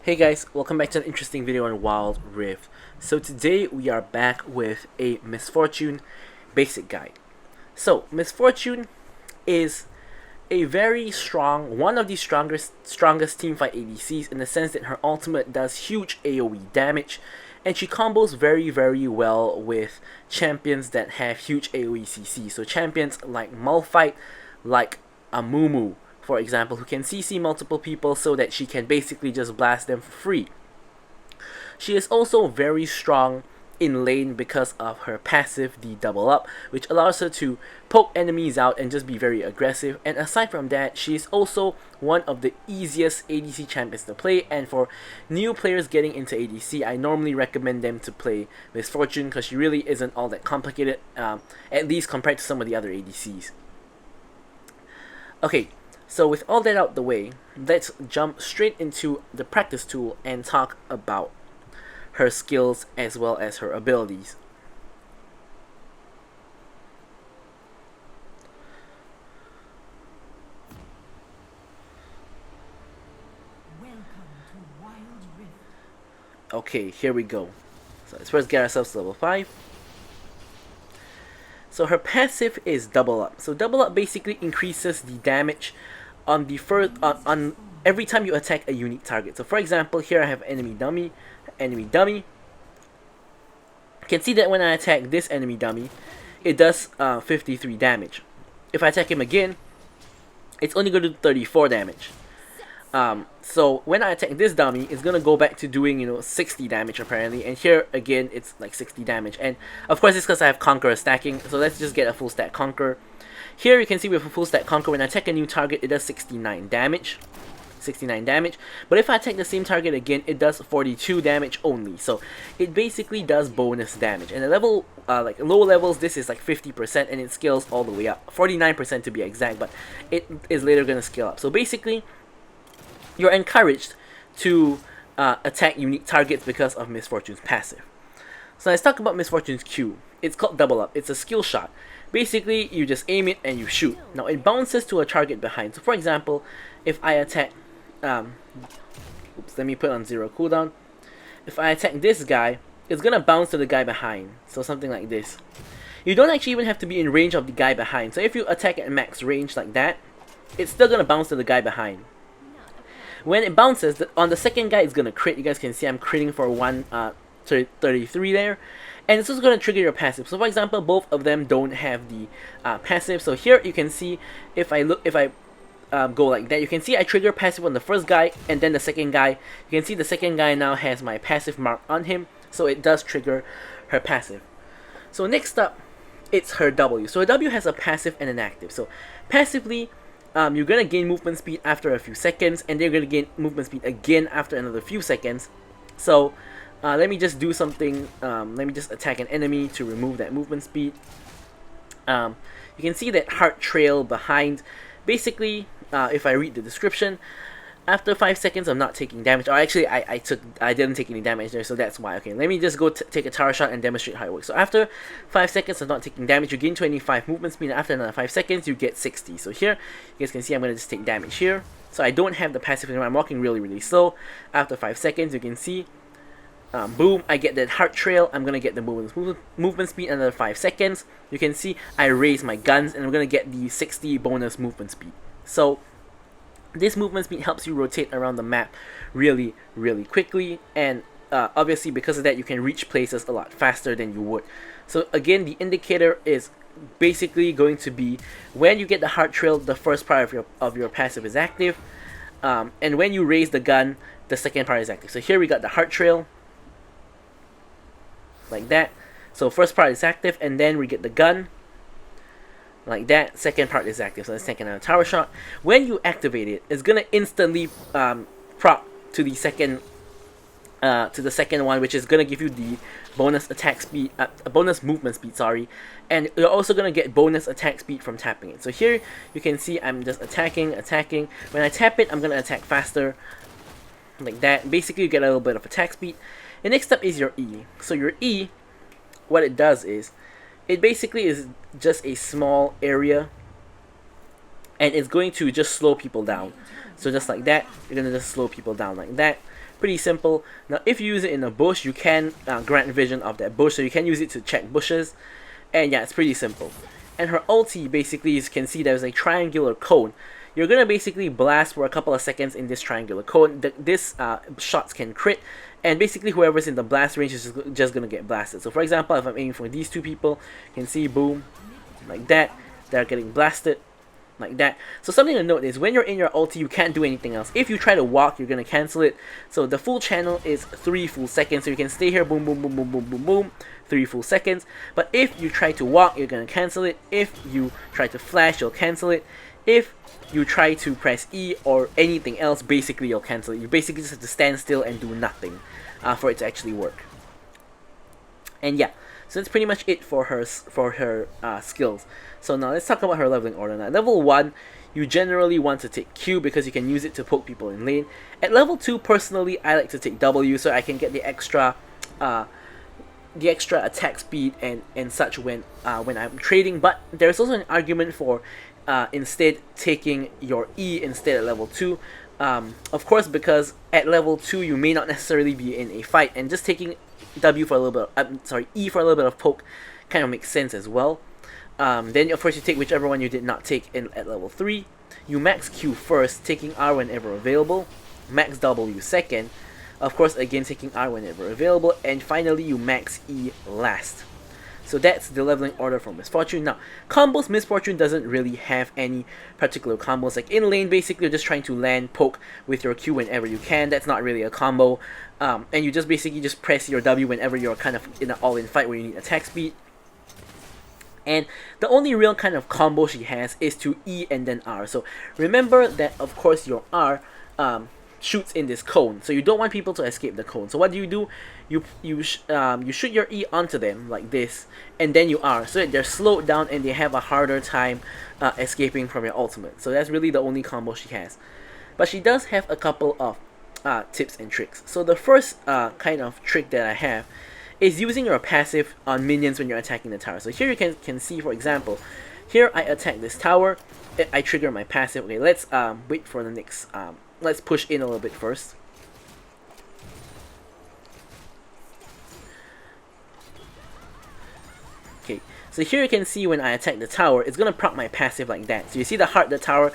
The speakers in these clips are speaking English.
Hey guys, welcome back to an interesting video on Wild Rift. So today we are back with a Miss Fortune basic guide. So Miss Fortune is a very strong, one of the strongest teamfight ADCs in the sense that her ultimate does huge AoE damage, and she combos very well with champions that have huge AoE CC. So champions like Malphite, like Amumu, for example, who can CC multiple people so that she can basically just blast them for free. She is also very strong in lane because of her passive, the double up, which allows her to poke enemies out and just be very aggressive. And aside from that, she is also one of the easiest ADC champions to play, and for new players getting into ADC, I normally recommend them to play Miss Fortune because she really isn't all that complicated, at least compared to some of the other ADCs. Okay, so with all that out the way, let's jump straight into the practice tool and talk about her skills as well as her abilities. Okay, here we go. So let's first get ourselves to level 5. So her passive is double up. So double up basically increases the damage on the first on every time you attack a unique target. So for example, here I have enemy dummy. You can see that when I attack this enemy dummy, it does 53 damage. If I attack him again, it's only going to do 34 damage. So when I attack this dummy, it's gonna go back to doing 60 damage apparently, and here again it's like 60 damage. And of course it's because I have Conqueror stacking, so let's just get a full stack Conqueror. Here you can see with a full stack Conqueror, when I attack a new target, it does 69 damage. But if I attack the same target again, it does 42 damage only. So it basically does bonus damage. And the level, like low levels, this is like 50%, and it scales all the way up, 49% to be exact, but it is later gonna scale up. So basically, you're encouraged to attack unique targets because of Miss Fortune's passive. So let's talk about Miss Fortune's Q. It's called double up. It's a skill shot. Basically, you just aim it and you shoot. Now it bounces to a target behind. So for example, if I attack, oops, let me put on 0 cooldown. If I attack this guy, it's gonna bounce to the guy behind. So something like this. You don't actually even have to be in range of the guy behind. So if you attack at max range like that, it's still gonna bounce to the guy behind. When it bounces, on the second guy, it's gonna crit. You guys can see I'm critting for 133 there. And this is going to trigger your passive. So for example, both of them don't have the passive. So here you can see, if I go like that, you can see I trigger passive on the first guy, and then the second guy. You can see the second guy now has my passive mark on him, so it does trigger her passive. So next up, it's her W. So her W has a passive and an active. So passively, you're going to gain movement speed after a few seconds, and they're going to gain movement speed again after another few seconds. So let me just do something. Let me just attack an enemy to remove that movement speed. You can see that heart trail behind. Basically, if I read the description, after 5 seconds I'm not taking damage. Or actually, I didn't take any damage there, so that's why. Okay, let me just go take a tower shot and demonstrate how it works. So after 5 seconds of not taking damage, you gain 25 movement speed, and after another 5 seconds you get 60. So here you guys can see I'm gonna just take damage here. So I don't have the passive anymore. I'm walking really slow. After 5 seconds, you can see, boom, I get that heart trail. I'm gonna get the movement speed another 5 seconds. You can see I raise my guns, and I'm gonna get the 60 bonus movement speed. So this movement speed helps you rotate around the map really quickly, and obviously because of that you can reach places a lot faster than you would. So again, the indicator is basically going to be when you get the heart trail, the first part of your passive is active, and when you raise the gun, the second part is active. So here we got the heart trail, like that. So first part is active, and then we get the gun, like that. Second part is active. So let's take another tower shot. When you activate it, it's gonna instantly proc to the second one, which is gonna give you the bonus attack speed, bonus movement speed, sorry, and you're also gonna get bonus attack speed from tapping it. So here you can see I'm just attacking. When I tap it, I'm gonna attack faster, like that. Basically, you get a little bit of attack speed. The next step is your E. So your E, what it does is, it basically is just a small area, and it's going to just slow people down. So just like that, you're gonna just slow people down like that. Pretty simple. Now if you use it in a bush, you can grant vision of that bush, so you can use it to check bushes. And yeah, it's pretty simple. And her ulti, basically, you can see there's a triangular cone. You're gonna basically blast for a couple of seconds in this triangular cone. This shots can crit, and basically whoever's in the blast range is just gonna get blasted. So for example, if I'm aiming for these two people, you can see, boom, like that, they're getting blasted. Like that. So something to note is when you're in your ulti, you can't do anything else. If you try to walk, you're gonna cancel it. So the full channel is 3 full seconds. So you can stay here, boom, boom, boom, boom, boom, boom, boom, 3 full seconds. But if you try to walk, you're gonna cancel it. If you try to flash, you'll cancel it. If you try to press E or anything else, basically you'll cancel it. You basically just have to stand still and do nothing for it to actually work. And yeah, so that's pretty much it for her skills. So now let's talk about her leveling order. Now, level 1, you generally want to take Q because you can use it to poke people in lane. At level 2, personally, I like to take W so I can get the extra attack speed and such when I'm trading. But there's also an argument for instead taking your E instead at level 2. Of course, because at level 2 you may not necessarily be in a fight, and just taking W for a little bit, E for a little bit of poke kind of makes sense as well. Then of course you take whichever one you did not take at level 3. You max Q first, taking R whenever available. Max W second. Of course, again taking R whenever available. And finally you max E last. So that's the leveling order for Miss Fortune. Now, combos, Miss Fortune doesn't really have any particular combos. Like in lane, basically you're just trying to land poke with your Q whenever you can. That's not really a combo. And you just basically just press your W whenever you're kind of in an all-in fight where you need attack speed. And the only real kind of combo she has is to E and then R. So remember that of course your R shoots in this cone, so you don't want people to escape the cone. So what do? You shoot your E onto them like this, and then you R, so that they're slowed down and they have a harder time escaping from your ultimate. So that's really the only combo she has. But she does have a couple of tips and tricks. So the first kind of trick that I have is using your passive on minions when you're attacking the tower. So here you can see, for example, here I attack this tower, I trigger my passive. Okay, let's wait for the next. Let's push in a little bit first. Okay, so here you can see when I attack the tower, it's gonna proc my passive like that. So you see the heart, the tower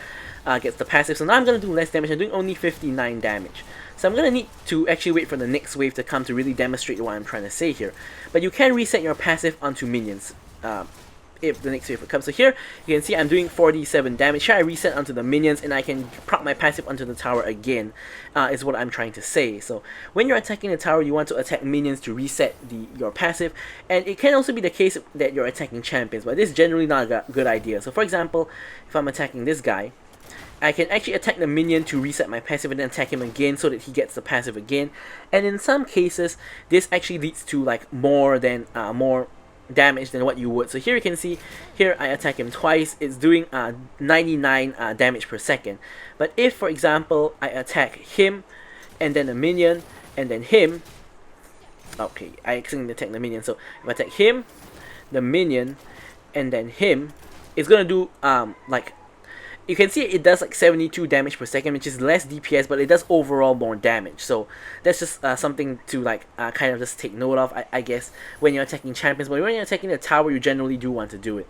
gets the passive. So now I'm gonna do less damage. I'm doing only 59 damage. So I'm gonna need to actually wait for the next wave to come to really demonstrate what I'm trying to say here. But you can reset your passive onto minions if the next wave comes. So here you can see I'm doing 47 damage. Here I reset onto the minions and I can proc my passive onto the tower again, is what I'm trying to say. So when you're attacking the tower, you want to attack minions to reset your passive. And it can also be the case that you're attacking champions, but this is generally not a good idea. So for example, if I'm attacking this guy, I can actually attack the minion to reset my passive and then attack him again so that he gets the passive again. And in some cases, this actually leads to like more damage than what you would. So here you can see, here I attack him twice. It's doing 99 damage per second. But if, for example, I attack him and then a minion and then him, okay, I accidentally attack the minion. So if I attack him, the minion, and then him, it's gonna do like, you can see it does like 72 damage per second, which is less DPS, but it does overall more damage. So that's just something to like kind of just take note of, I guess, when you're attacking champions. But when you're attacking the tower, you generally do want to do it.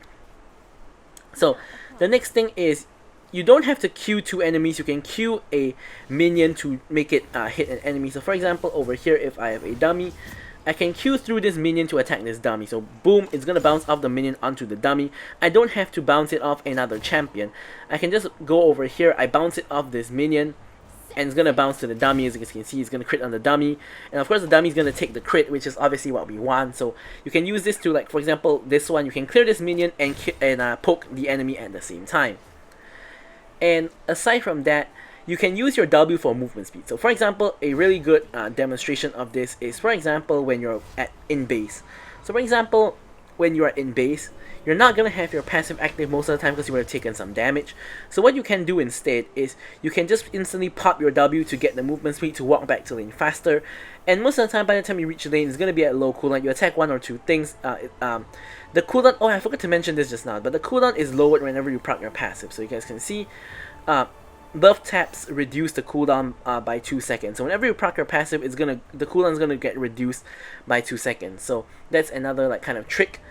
So the next thing is, you don't have to Q two enemies. You can Q a minion to make it hit an enemy. So for example, over here, if I have a dummy, I can Q through this minion to attack this dummy. So boom, it's gonna bounce off the minion onto the dummy. I don't have to bounce it off another champion. I can just go over here, I bounce it off this minion, and it's gonna bounce to the dummy. As you can see, it's gonna crit on the dummy. And of course the dummy is gonna take the crit, which is obviously what we want. So you can use this to, like, for example, this one, you can clear this minion and poke the enemy at the same time. And aside from that, you can use your W for movement speed. So for example, a really good demonstration of this is, for example, when you're in base. So for example, when you are in base, you're not going to have your passive active most of the time because you would have taken some damage. So what you can do instead is you can just instantly pop your W to get the movement speed to walk back to lane faster. And most of the time, by the time you reach the lane, it's going to be at low cooldown. You attack one or two things. The cooldown, oh, I forgot to mention this just now, but the cooldown is lowered whenever you proc your passive. So you guys can see, buff taps reduce the cooldown by 2 seconds. So whenever you proc your passive, the cooldown is gonna get reduced by 2 seconds. So that's another like kind of trick.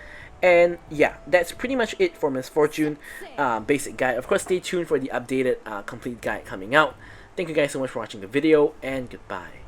And yeah, that's pretty much it for Miss Fortune basic guide. Of course, stay tuned for the updated complete guide coming out. Thank you guys so much for watching the video, and goodbye.